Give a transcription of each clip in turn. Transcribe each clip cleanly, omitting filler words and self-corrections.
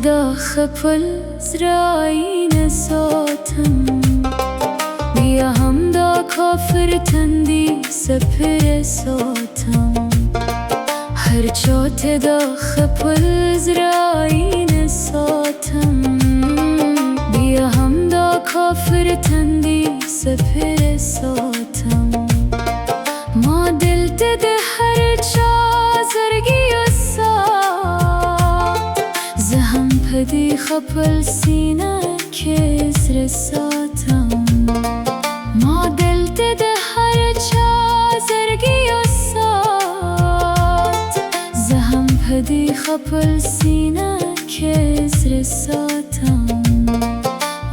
داخل پل زرعین ساتم بیا هم دا کافر تندی سپر ساتم هر چوت داخل پل زرعین ساتم بیا هم دا کافر تندی سپر ساتم ما دل ده هر چا زرگی و سات زهم پدی خپل سینه که زر ساتم ما دل ده هر چا زرگی و سات زهم پدی خپل سینه که زر ساتم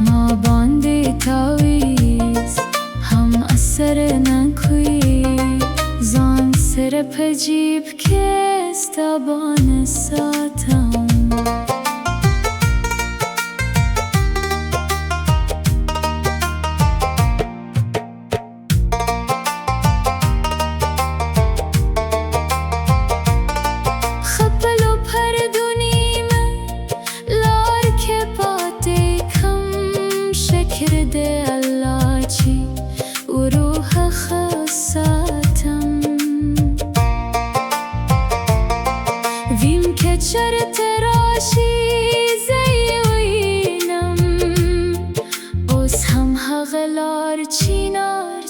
ما باندی تاویز هم اثر نکوی زان سر پجیب که استبان ساتم خپلو پردونیم لار که باته کم شکر ده الله چی و روح خساتم ویم که چر تراشی زیوینم اوز هم حقلار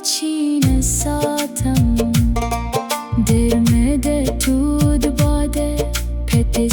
چین ساتم درمده تود باده پت